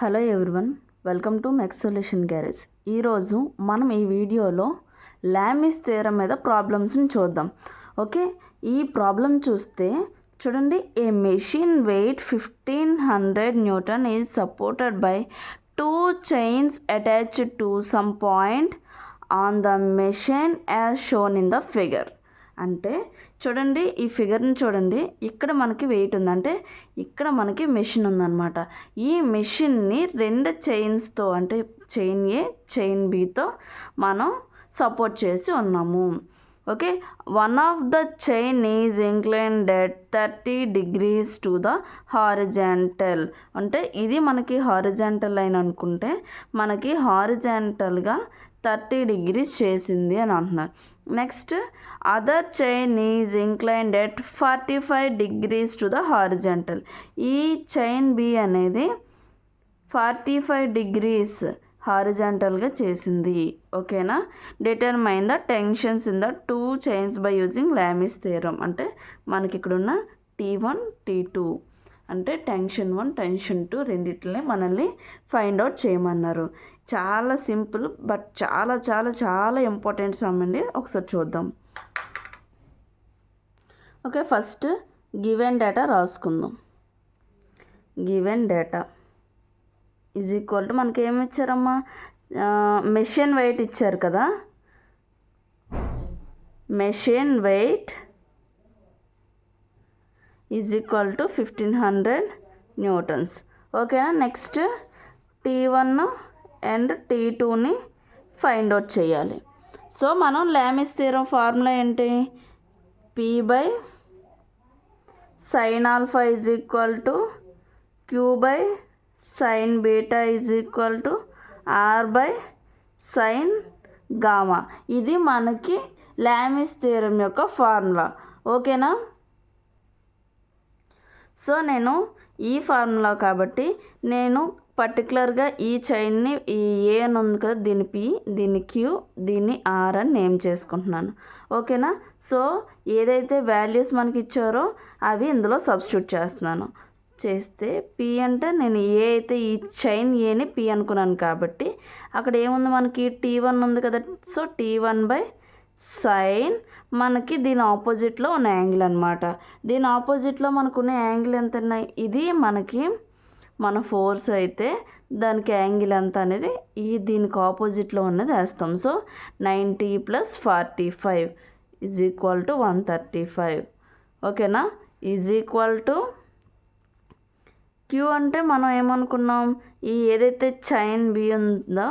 Hello everyone, welcome to mess solution garage. ఈరోజు మనం ఈ వీడియోలో లామిస్ థియరం మీద ప్రాబ్లమ్స్ని చూద్దాం. ఓకే, ఈ ప్రాబ్లం చూస్తే చూడండి, a machine weight 1500 newton is supported by 2 chains attached to some point on the machine as shown in the figure. అంటే చూడండి, ఈ ఫిగర్ని చూడండి, ఇక్కడ మనకి వెయిట్ ఉంది, అంటే ఇక్కడ మనకి మెషిన్ ఉందన్నమాట. ఈ మెషిన్ని 2 చైన్స్తో, అంటే చైన్ ఏ చైన్ బితో మనం సపోర్ట్ చేసి ఉన్నాము. Okay, one of the chain is inclined at 30 degrees to the horizontal. అంటే ఇది మనకి హారిజాంటల్ లైన్ అనుకుంటే మనకి హారిజాంటల్గా 30 degrees చేసింది అని అంటున్నారు. Next, other chain is inclined at 45 degrees to the horizontal. ఈ చైన్ బి అనేది 45 degrees హారిజాంటల్గా చేసింది. ఓకేనా, determine the tensions in the 2 chains by using Lami's theorem. అంటే మనకి ఇక్కడ ఉన్న T1 T2 అంటే టెన్షన్ 1 టెన్షన్ 2 రెండిట్లనే మనల్ని ఫైండ్ అవుట్ చేయమన్నారు. చాలా సింపుల్ బట్ చాలా చాలా చాలా ఇంపార్టెంట్ సమ్ అండి. ఒకసారి చూద్దాం. ఓకే, ఫస్ట్ గివెన్ డేటా రాసుకుందాం. Given data is equal to మనకి ఏమి ఇచ్చారమ్మా, మెషిన్ వెయిట్ ఇచ్చారు కదా, machine weight is equal to 1500 newtons. ఓకేనా, నెక్స్ట్ T1 అండ్ T2ని ఫైండ్ అవుట్ చేయాలి. సో మనం లామిస్ థియరం ఫార్ములా ఏంటి, P by sine alpha is equal to Q by sine beta is equal to R by sine gamma. ఇది మనకి Lami's theorem యొక్క formula. ఓకేనా, so నేను ఈ ఫార్ములా కాబట్టి నేను పర్టికులర్గా ఈ చైన్ని ఈ ఏ అని ఉంది కదా, దీన్ని P, దీన్ని Q, దీన్ని R అని నేమ్ చేసుకుంటున్నాను. ఓకేనా, సో ఏదైతే వాల్యూస్ మనకి ఇచ్చారో అవి ఇందులో సబ్స్టిట్యూట్ చేస్తున్నాను. చేస్తే P అంటే నేను ఏ అయితే ఈ చైన్ ఏని P అనుకున్నాను కాబట్టి అక్కడ ఏముంది మనకి T1 ఉంది కదా, సో T1 బై సైన్ మనకి దీని ఆపోజిట్లో ఉన్న యాంగిల్ అనమాట. దీని ఆపోజిట్లో మనకున్న యాంగిల్ ఎంత ఉన్నాయి, ఇది మనకి మన ఫోర్స్ అయితే దానికి యాంగిల్ ఎంత అనేది ఈ దీనికి ఆపోజిట్లో ఉన్నది వేస్తాం. So 90 + 45 is equal to 135. ఓకేనా, ఈజ్ ఈక్వల్ టు Q అంటే మనం ఏమనుకున్నాం, ఈ ఏదైతే చైన్ బి ఉందో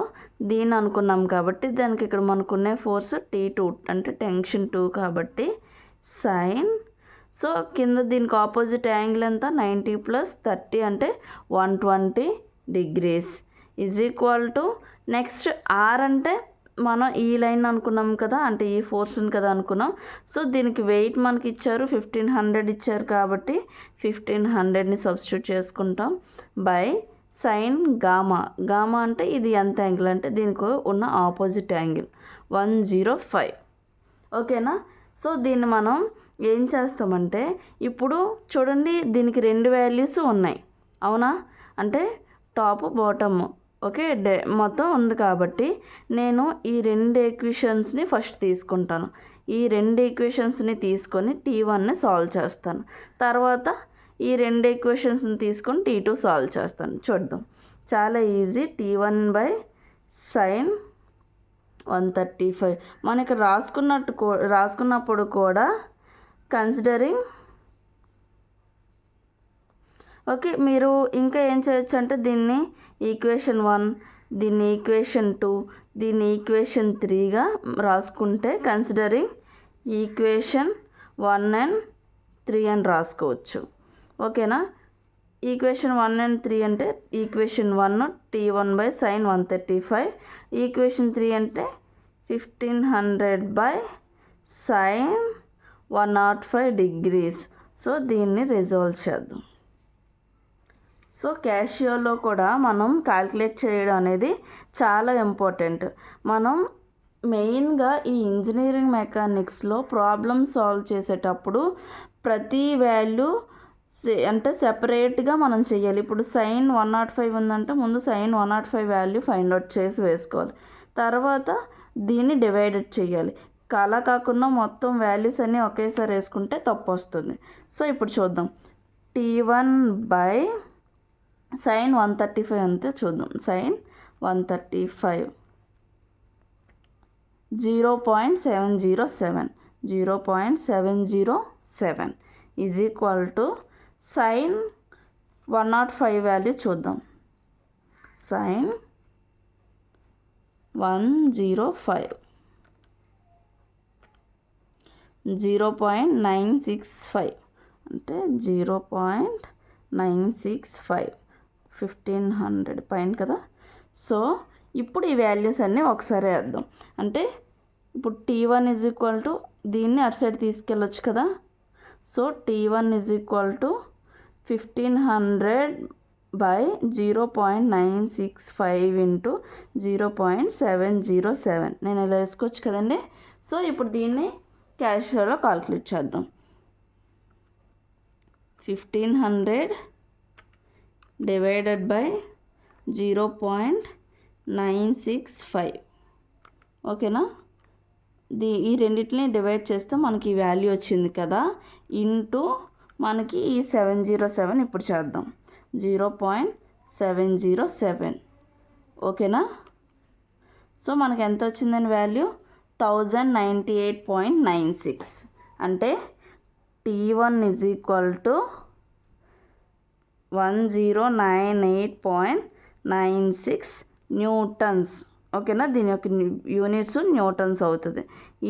దీన్ని అనుకున్నాం కాబట్టి దానికి ఇక్కడ మనకున్న ఫోర్స్ T2 అంటే టెన్షన్ 2 కాబట్టి సైన్, సో కింద దీనికి ఆపోజిట్ యాంగిల్ ఎంత 90 + 30 అంటే 120 degrees is equal to next R అంటే మనం ఈ లైన్ అనుకున్నాం కదా, అంటే ఈ ఫోర్స్ని కదా అనుకున్నాం. సో దీనికి వెయిట్ మనకి ఇచ్చారు 1500 ఇచ్చారు కాబట్టి 1500ని సబ్స్టిట్యూట్ చేసుకుంటాం బై సైన్ గామా. గామా అంటే ఇది ఎంత యాంగిల్ అంటే దీనికి ఉన్న ఆపోజిట్ యాంగిల్ 105. ఓకేనా, సో దీన్ని మనం ఏం చేస్తామంటే ఇప్పుడు చూడండి, దీనికి 2 వాల్యూస్ ఉన్నాయి అవునా, అంటే టాప్ బాటమ్. ఓకే, మొత్తం ఉంది కాబట్టి నేను ఈ 2 ఈక్వేషన్స్ని ఫస్ట్ తీసుకుంటాను. ఈ 2 ఈక్వేషన్స్ని తీసుకొని T1ని సాల్వ్ చేస్తాను. తర్వాత ఈ 2 ఈక్వేషన్స్ని తీసుకొని T2 సాల్వ్ చేస్తాను. చూద్దాం, చాలా ఈజీ. T1 బై సైన్ 135 మనం ఇక్కడ రాసుకున్నప్పుడు కూడా కన్సిడరింగ్. ఓకే, మీరు ఇంకా ఏం చేయొచ్చు అంటే దీన్ని ఈక్వేషన్ 1, దీన్ని ఈక్వేషన్ 2, దీన్ని ఈక్వేషన్ 3గా రాసుకుంటే కన్సిడరింగ్ ఈక్వేషన్ 1 and 3 అని రాసుకోవచ్చు. ఓకేనా, ఈక్వేషన్ 1 and 3 అంటే equation 1 T1 by sine 135, equation 3 అంటే 1500 బై సైన్ 105 degrees. సో దీన్ని రిజాల్వ్ చేద్దాం. సో క్యాషియోలో కూడా మనం క్యాల్కులేట్ చేయడం అనేది చాలా ఇంపార్టెంట్. మనం మెయిన్గా ఈ ఇంజనీరింగ్ మెకానిక్స్లో ప్రాబ్లమ్ సాల్వ్ చేసేటప్పుడు ప్రతి వాల్యూ అంటే సెపరేట్గా మనం చేయాలి. ఇప్పుడు sin 105 ఉందంటే ముందు sin 105 వాల్యూ ఫైండ్ అవుట్ చేసి వేసుకోవాలి. తర్వాత దీన్ని డివైడెడ్ చేయాలి. అలా కాకుండా మొత్తం వాల్యూస్ అన్నీ ఒకేసారి వేసుకుంటే తప్పు వస్తుంది. సో ఇప్పుడు చూద్దాం. T1 బై sin 135 అంతే చూద్దాం. sin 135 0.707 is equal to sin 105 value చూద్దాం. sin 105 0.965 అంటే 0.965 1500 పైన కదా. సో ఇప్పుడు ఈ వాల్యూస్ అన్నీ ఒకసారి వేద్దాం. అంటే ఇప్పుడు T1 ఈజ్ ఈక్వల్ టు దీన్ని అటు సైడ్ తీసుకెళ్ళొచ్చు కదా. So T1 is equal to 1500 by 0.965 into 0.707 నేను ఇలా వేసుకోవచ్చు కదండి. సో ఇప్పుడు దీన్ని క్యాల్కులేటర్లో కాల్కులేట్ చేద్దాం. 1500 డివైడెడ్ బై 0.965 ఓకేనా. ఈ రెండింటిని డివైడ్ చేస్తే మనకి ఈ వాల్యూ వచ్చింది కదా. ఇంటూ మనకి ఈ 707 ఇప్పుడు చేద్దాం. 0.707 ఓకేనా. సో మనకి ఎంత వచ్చిందని వాల్యూ 1098.96 అంటే T1 is equal to 1098.96 Newton's ఓకేనా. దీని యొక్క యూనిట్స్ న్యూటన్స్ అవుతుంది.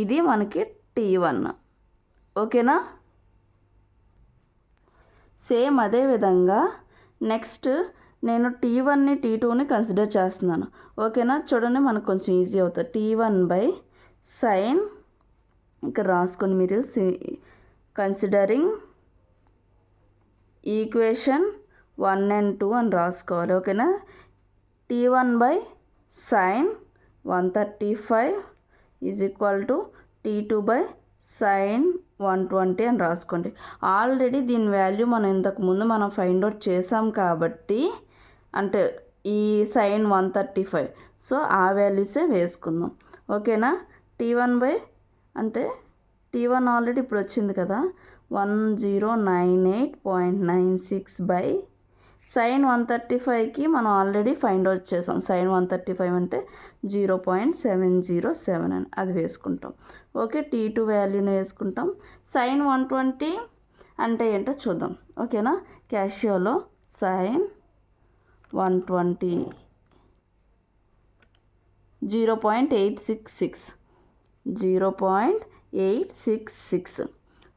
ఇది మనకి T1 ఓకేనా. సేమ్ అదే విధంగా నెక్స్ట్ నేను T1ని T2ని కన్సిడర్ చేస్తున్నాను ఓకేనా. చూడండి మనకు కొంచెం ఈజీ అవుతుంది. T1 బై sin ఇక్కడ రాసుకొని మీరు కన్సిడరింగ్ ఈక్వేషన్ 1 and 2 అని రాసుకోవాలి ఓకేనా. T1 by sin 135 is equal to T2 by sin 120 అని రాసుకోండి. ఆల్రెడీ దీని వాల్యూ మనం ఇంతకుముందు మనం ఫైండ్ అవుట్ చేసాం కాబట్టి అంటే ఈ sin 135 సో ఆ వాల్యూసే వేసుకుందాం ఓకేనా. T1 బై అంటే T1 ఆల్రెడీ ఇప్పుడు వచ్చింది కదా 1098.96 బై sin 135కి మనం ఆల్రెడీ ఫైండ్ అవుట్ చేసాం. sin 135 అంటే 0.707 అని అది వేసుకుంటాం ఓకే. T2 వాల్యూని వేసుకుంటాం. sin 120 అంటే ఏంటో చూద్దాం ఓకేనా. క్యాషియోలో sin 120 0.866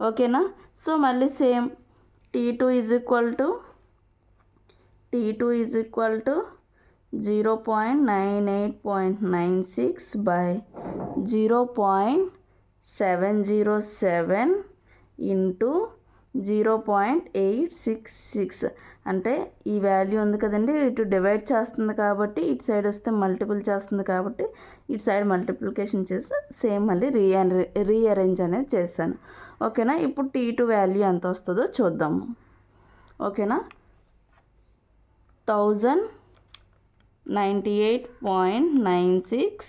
ఓకేనా. సో మళ్ళీ same T2 is equal to 0.98.96 by 0.707 into 0.866 అంటే ఈ వాల్యూ ఉంది కదండి ఇటు డివైడ్ చేస్తుంది కాబట్టి ఇటు సైడ్ వస్తే మల్టిపుల్ చేస్తుంది కాబట్టి ఇటు సైడ్ మల్టిప్లికేషన్ చేసి సేమ్ మళ్ళీ రీఅరేంజ్ అనేది చేశాను ఓకేనా. ఇప్పుడు T2 వాల్యూ ఎంత వస్తుందో చూద్దాము ఓకేనా. 1098.96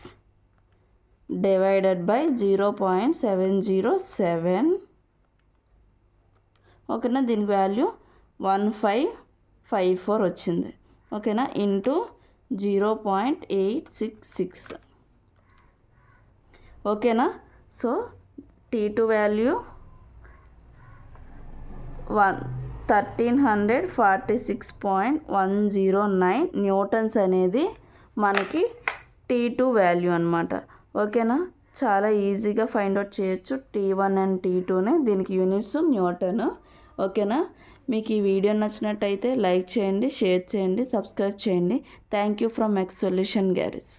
డివైడెడ్ బై 0.707 ఓకేనా. దీనికి వాల్యూ 1554 వచ్చింది ఓకేనా ఇంటూ 0.866 ఓకేనా. సో T2 వాల్యూ 1346.109 న్యూటన్స్ అనేది మనకి T2 వాల్యూ అనమాట ఓకేనా. చాలా ఈజీగా ఫైండ్ అవుట్ చేయొచ్చు T1 అండ్ T2ని. దీనికి యూనిట్స్ న్యూటన్ ఓకేనా. మీకు ఈ వీడియో నచ్చినట్టయితే లైక్ చేయండి, షేర్ చేయండి, సబ్స్క్రైబ్ చేయండి. Thank you from maths solution garage.